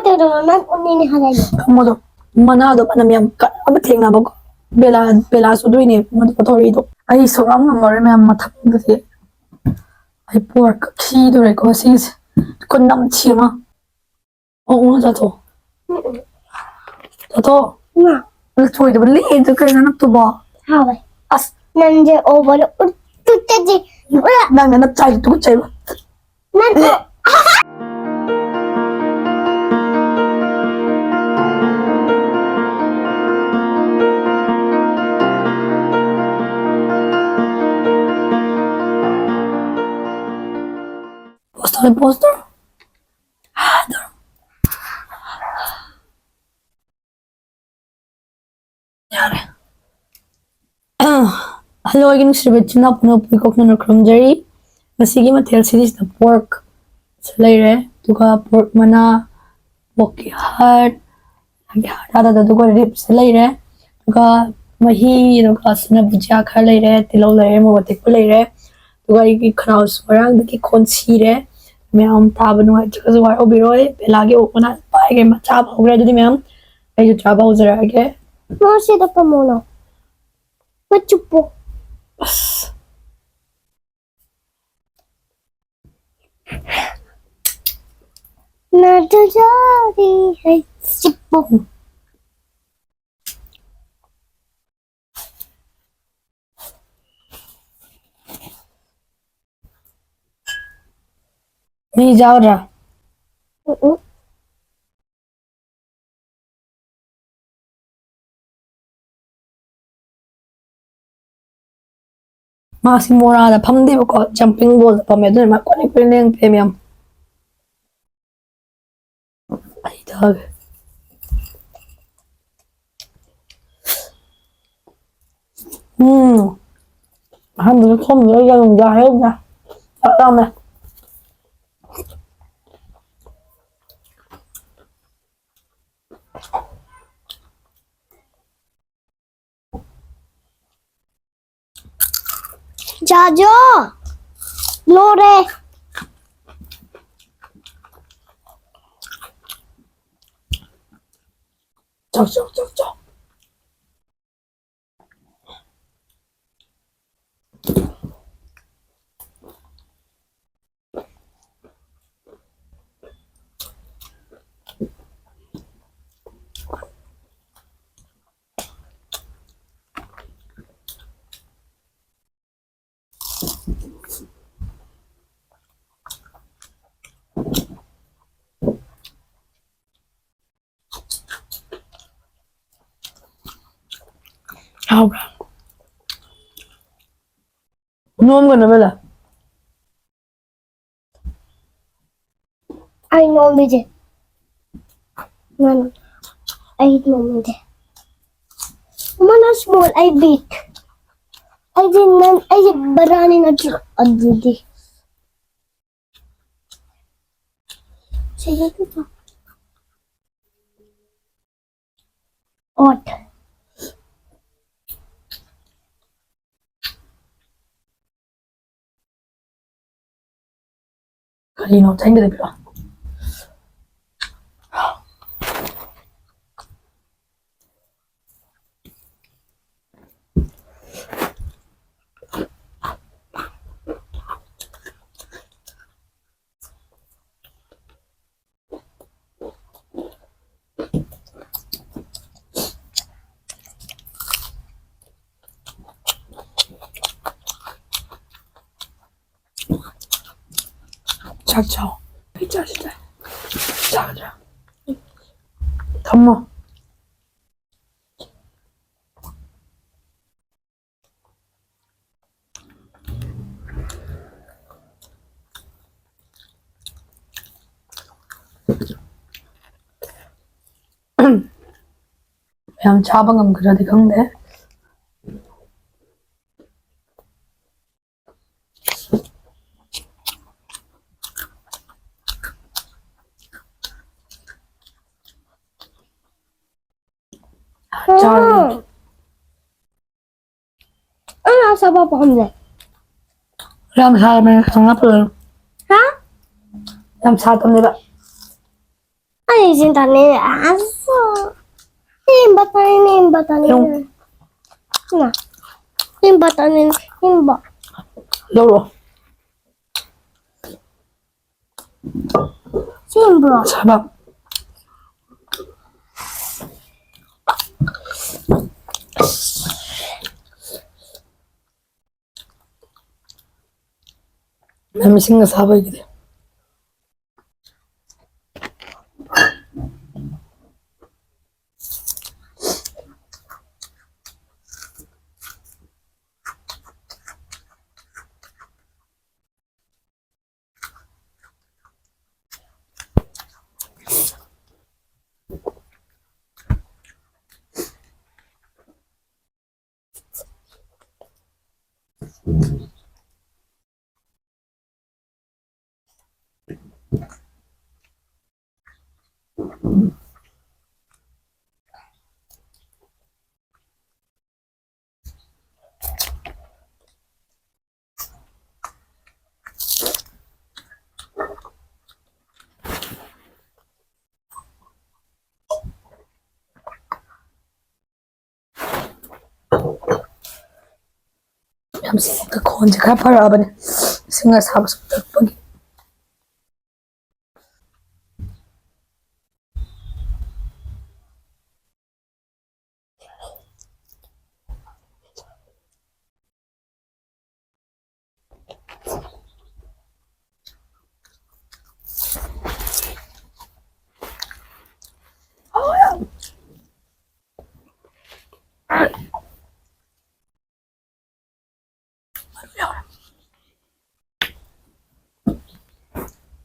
난 언니네 하나요. 뭐도 만화도 만나면 아무 땡나 보고 벨라 수도이네 뭐도 도리도 아이 소랑 머리면 맡아본듯이 아이 pork 키도래 거시스 con namthiba oo 자도 자도 나. 저희도 원래 그래서 납두봐 하와이. 아스 난 이제 오버를 뚜떼지. 나는 짜이 두고 짜이 난 포스터 미안해 Hello again, Mr. Bettina. Puno po ikaw na crumjery. Masige matel sinis na pork. Sa layre, tuka pork mana, poki heart, ada tuka ribs sa layre, tuka mahi, tuka suna bujia ka layre, tilaw layre, mawatik pa layre, tuka iki kraus warang, daki khire. Mayam taba nung ay chika zuwar obiroy, pelagi upuna, paigay machaba ugra dudi mayam, ay chaba uzarage. masih pa muna. Machupo. Nadajari hai sipo. Ni jao ra. Masih murah ada pamdi kok jumping ball pamedo mak kwani piling premium. Ay dog. Han được không nữa ra dùng dài không nha. Đâu nè. 자죠. 노래. 쩍쩍쩍쩍. Ahora. No, bueno, ¿verdad? I know me de. I know me de. Mana small I big. I didn't. I barani na adudi. Sige to. What? Kalino, 챙겨야 돼. 작죠. 피자 진짜. 작아. 담모. 그냥 자방감 그려도 건데. 잘. Ano sa baba kami? 그냥 사람을 강압을 Ha? 그냥 사람들 Ay, Ayusin tani aso. Himba tani. Yung- Na. Himba tani. Himba. Loro. Simbro. Sarap. Namising na sabay gitu. Namising ka konti ka para ba ni? Singa sabas ko pag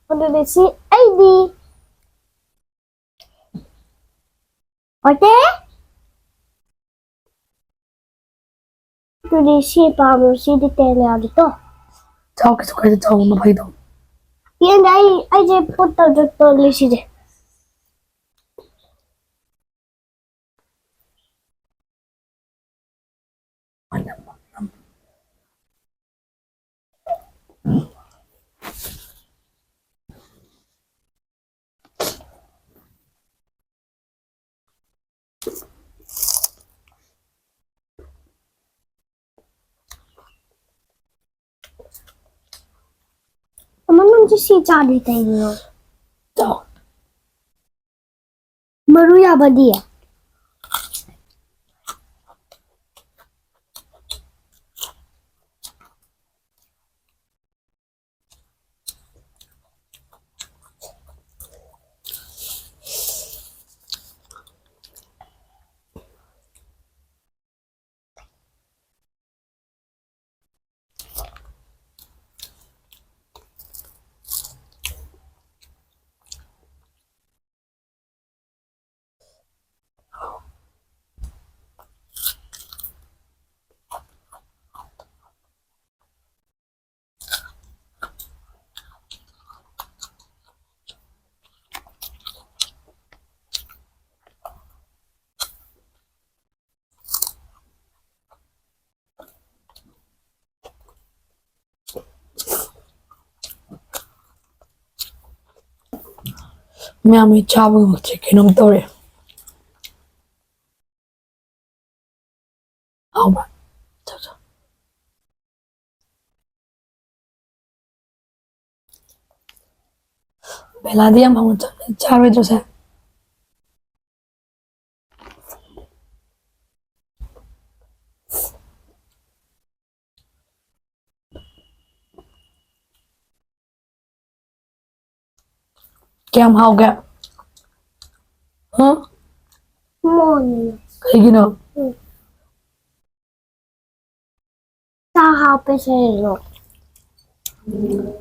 Ano din si ID? Ote? Ano din si Pamo si Ditele dito? Tao ka suka tao mabay daw. Yan ay je punta dito lisi de. Naman si Charlie tayo. Tao. Maruya ba dia? Maya may chabo mag-chicken ng tore. Ako ba? Tao. Bela dia mau charo ito sa. Kaya mahal ka. Huh? Mon. Kaya gino. Sa hape sa ilo.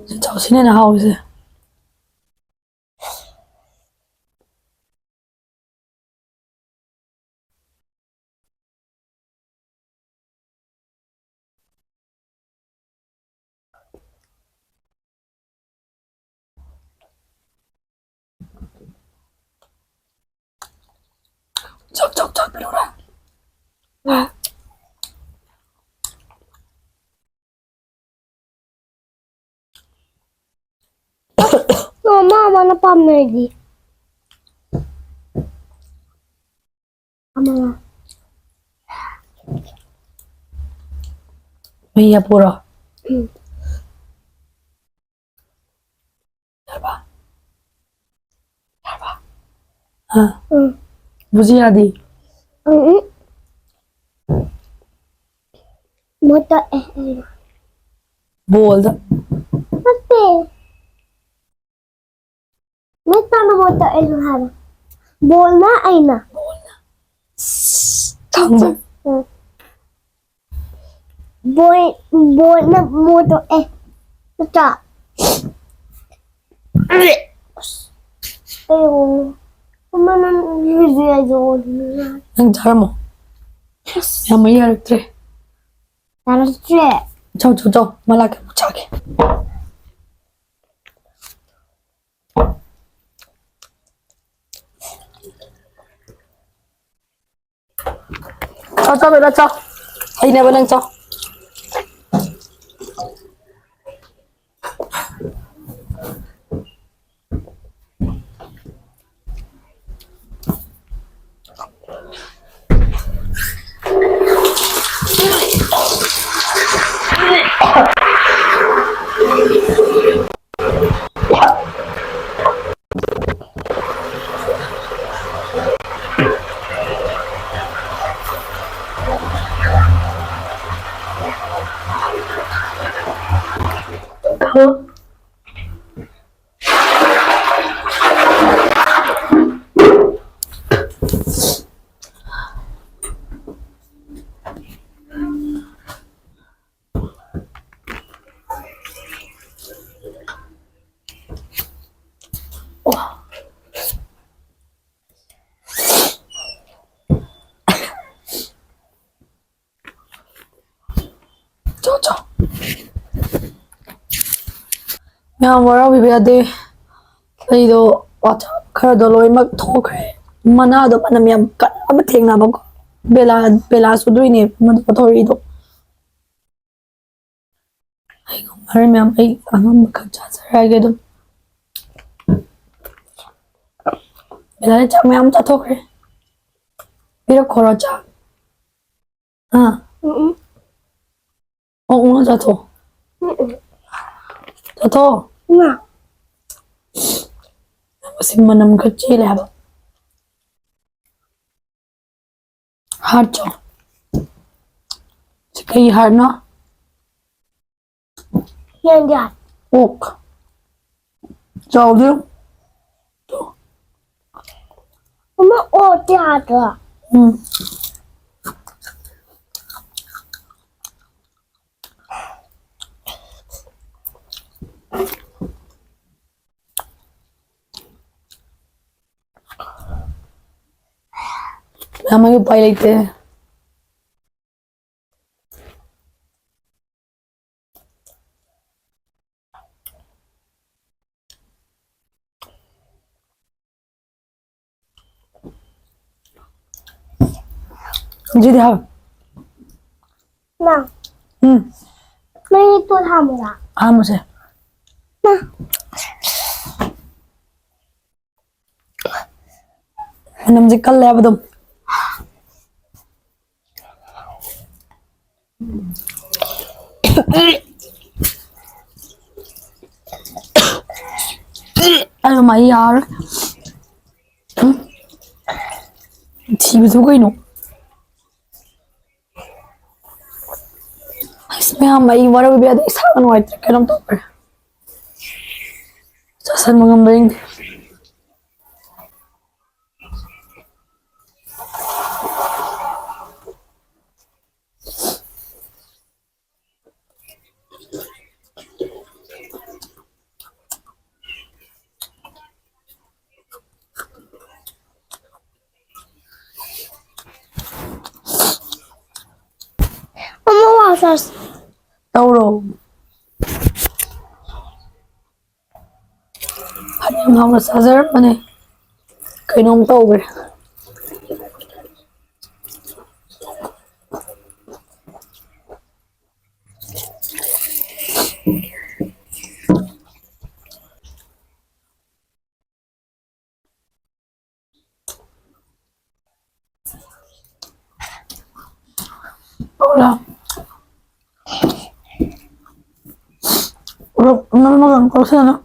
Sa tao sila na house eh. Chok, pelura. No, mama na pamedi. Ama. May puro. Laba. Laba. Ha? Buzi adi. Mota Bold. Ate. Meta na mota har. Bol na ay na. Tangba. Bol na moto Mata. Ayun. Kumanan video doon. Ang tara mo. Ya may tre. Tara siya. Ciao. Malaki mo chake. Ciao, beda ciao. Ay na ba lang ciao. Huh? Ciao. Mẹ vào bị bây giờ đây đồ watch khởi đồ lối mắc thô khởi mana đồ mana mẹ cắt mất thiêng nào bao bela số đuôi này mình có thôi đồ ai không phải mẹ ai ăn mà khát chả ra cái đồ bela chắc mẹ ăn chả thô khởi bây giờ khó chả uống chả thô chả thô Kasi manam kecil ya, hard cho, sekali hard no, Yan yan. ok, jauh dia, Ama ada. namanya pilot ya, jadi hard, Na. May ito hamura. amo sih, Na. manam jikal ya betul, ayo mai yaar, TV tu kau ino. Isme mai wara biya da isa kan white karam to par sasan mangambring Ama wasas. tauro hanyam hamra sajar mane kainom to ber Hola. Ano kasi ano?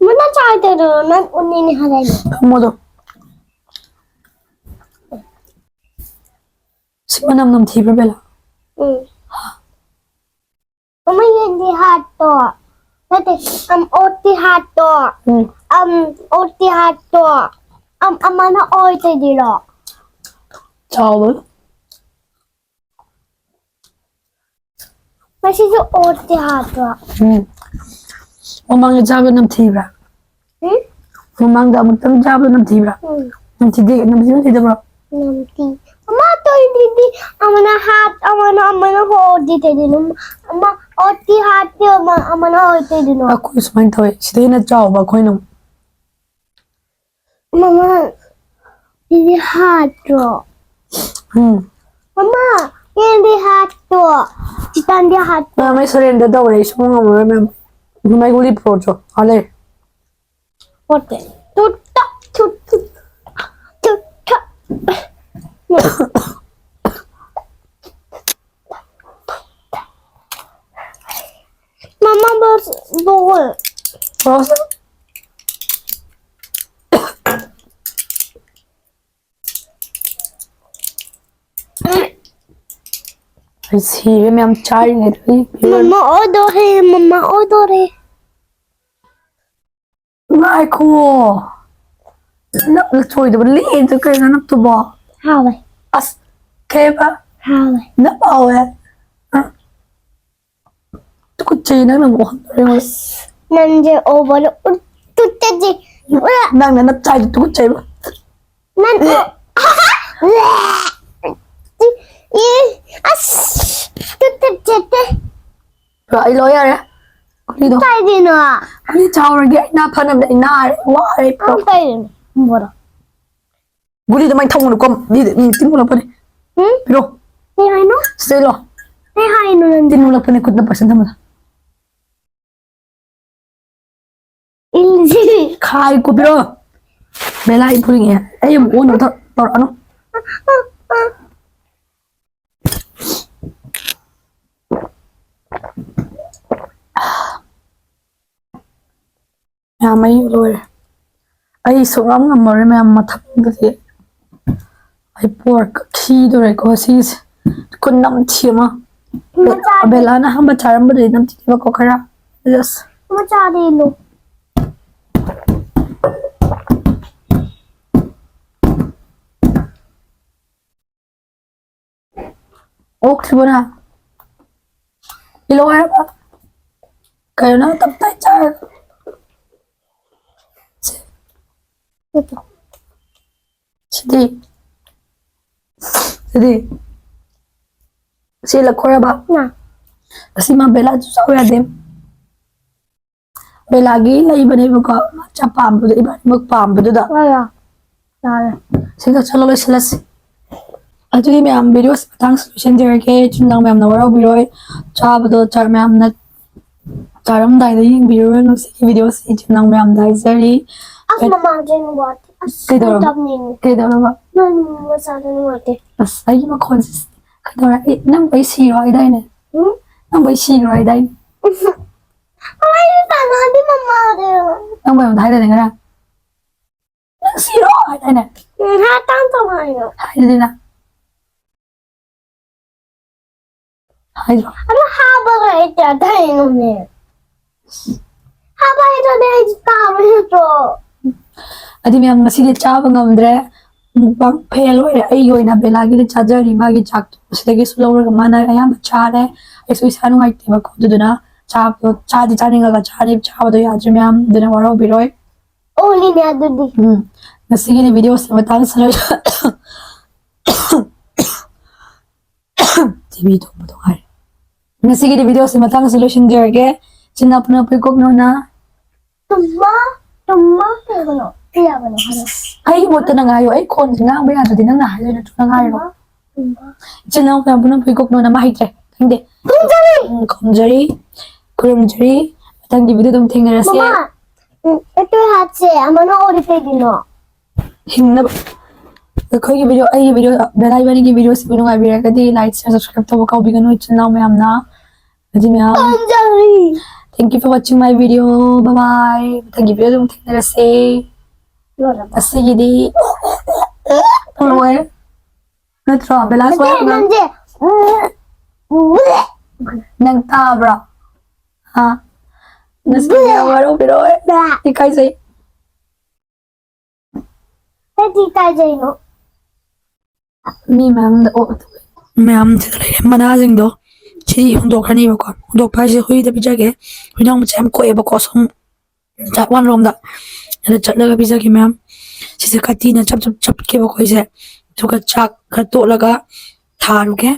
Muna tayo dito. Nag-unin halay mo. Mo to. Si Manam namthiba Bella. Hindi hato. Dati, oti hato. Oti hato. Amana oti dito. Ciao. Masih oti hato. Mamang jabo namthiba. Mamang da mutang jabo namthiba. Namthidi namthiba bro. Nanti. Ama to hindi. Amana ho oti dito. Ama oti hato. Amana oti dito. Ako sumain tayo. Sida na ciao ba ko ino. Mama, hindi hato. Mama, hindi hato. Kita hindi hato. May surrender daw rin. Isa mga mga may guli projo. Ale. Ote. Tuta. Mama bos bol. Rosa. Ay sige, may am chai ne ri. Mama odore. Mai ko. Nak choi de li de kai na nak to ba. Hawe. As ke ba. Hawe. Na ba we. Tu ko chai na mo ri. Nanje over. Tutaji. Nang na chai tu ko chai ba. Nan. Tutaji. Rồi ai lôi ra. Đi đâu? Tay đi nữa. Đi chào rồi ghé na phân này na quá đấy. Không tay đi. Mua đâu. Guli de mai thông được không? Đi tin mo la pa đi. Pero Hey, hay no? stay lo. Hey, hay no nandito. Tin mo la pa ni kut na percent mo. Ilzi. Khai ko pero. Bela i pulling ya. Ay mo no tor ano? Ya mai lôi. Ai so ngam rồi mà thap cái ai pork khi rồi có gì kun nam chi mà. Bela na ham ba charam ba nam chi ba ko khara. Yes. Macha đi luôn. Ok bữa nào. Ilo ai ba. Kayo na tap tay char. Sidi. Sila kora ba? Na. Kasi ma Bella tu sa ura dem. Bella gi la iba ni ko cha pam bu iba ni pam bu da. Wala. Wala. Sila chalo le sila si. Actually may am videos tang solution there ke chun lang may am na wara video cha bu do char may am na charam dai dai video no si video si chun lang may am dai zari. As mama din what? As Kay daw top nin. kay daw ba? Nan masyado ni wate. As ay ma consist. Kay daw nang bay si ro ai dai ne. Nang bay si ro ai dai. Ay, tama di mama din. Nang bay dai dai nga. Nang si ro ai dai ne. Ha tang tama yo. Hai dai na. Hai ro. Ano haba ka ito tayo nung haba ito na tama ito. Adi may am masih cha bang amdre. Mukbang fail hoy ai yoi na Bella gi charger ri ma gi chak to sidagi slower ga mana ayam cha re ai so isa no ai te ba ko du na cha di cha ringa ga cha ri cha do ya jme am dina waro bi roi Uli niya doon di. nasi ni video sa matang sa TV to mo to ai nasi ni video sa matang solution der ge chinap na pe kok no na Tuma pero no. Kaya ba no? ai mo ta na ngayo ai kon nga ba ya din na hayo na tu na ngayo chinap na pe kok no na mahit re hindi kumjari matang di video dum thinga ra Mama, ito hatse. Ama na uli tayo din no. Hingna ꯑꯩꯈꯣꯏꯒꯤ video ꯑꯩꯒꯤ video ꯕꯦꯂꯥꯏꯕꯅꯤꯒꯤ ꯚꯤꯗꯤꯑꯣꯁꯤꯕꯨ ꯅꯨꯡꯉꯥꯏꯕꯤꯔꯒꯗꯤ like ꯁꯤꯌꯔ ꯁꯕꯁꯀ꯭राꯏꯕ ꯇꯧꯕ ꯀꯥꯎꯕꯤꯒꯅꯨ ꯏꯆꯤꯟ ꯏꯅꯥꯎ ꯃꯌꯥꯝꯅ ꯑꯗꯨ ꯃꯌꯥꯝ ꯄꯥꯝꯖꯔꯤ thank you for watching my video bye bye ꯃꯊꯪꯒꯤ video ꯑꯗꯨꯝ ꯊꯦꯡꯅꯔꯁꯦ ꯂꯣꯏꯔꯕ ꯑꯁꯤꯒꯤꯗꯤ ꯂꯣꯏꯔꯦ ꯅꯠꯇ꯭ꯔꯣ ꯕꯦꯂꯥꯁꯨ ꯅꯪꯁꯦ ꯅꯪ ꯇꯥꯕ꯭ꯔꯣ ꯍꯥ ꯉꯁꯤ ꯋꯥꯔꯧꯕꯤꯔꯣꯏ ꯏꯀꯥꯏꯖꯩ ꯀꯩꯒꯤ ꯏꯀꯥꯏꯖꯩꯅꯣ ꯃꯤ ꯃꯌꯥꯝꯗ ꯃꯌꯥꯝꯁꯤꯗ ꯂꯩꯔꯦ ꯃꯅꯥꯁꯤꯡꯗꯣ ꯁꯤ ꯍꯨꯟꯗꯣꯛꯈ꯭ꯔꯅꯤꯕꯀꯣ ꯍꯨꯟꯗꯣꯛꯄ ꯍꯥꯏꯁꯦ ꯍꯨꯏꯗ ꯄꯤꯖꯒꯦ ꯍꯨꯏꯅꯥꯎ ꯃꯆꯥ ꯌꯥꯝ ꯀꯣꯛꯑꯦꯕꯀꯣ ꯁꯨꯝ ꯖꯥꯠ ꯋꯥꯟ ꯔꯣꯝꯗ ꯑꯗ ꯆꯠꯂꯒ ꯄꯤꯖꯒꯦ ꯃꯌꯥꯝ ꯁꯤꯁꯦ ꯀꯥꯇꯤꯅ ꯆꯞ ꯆꯞ ꯆꯞꯀꯦꯕꯀꯣ ꯑꯩꯁꯦ ꯑꯗꯨꯒ ꯆꯥꯛ ꯈꯔ ꯇꯣꯠꯂꯒ ꯊꯥꯔꯨꯒꯦ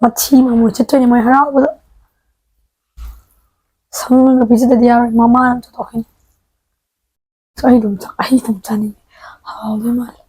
ꯃꯊꯤ ꯃꯃꯨ ꯆꯠꯇꯣꯏꯅꯦ ꯃꯣꯏ ꯍꯔꯥꯎꯕꯗ ꯁꯪꯉꯒ ꯄꯤꯖꯗꯗꯤ ꯌꯥꯔꯣꯏ ꯃꯃꯥꯅ ꯑꯝꯇ ꯇꯧꯍꯟꯅꯤ ꯑꯩ ꯑꯗꯨꯝ ꯆꯥꯅꯤꯡꯉꯦ ꯍꯥꯎꯗꯣꯏ ꯃꯥꯜꯂꯦ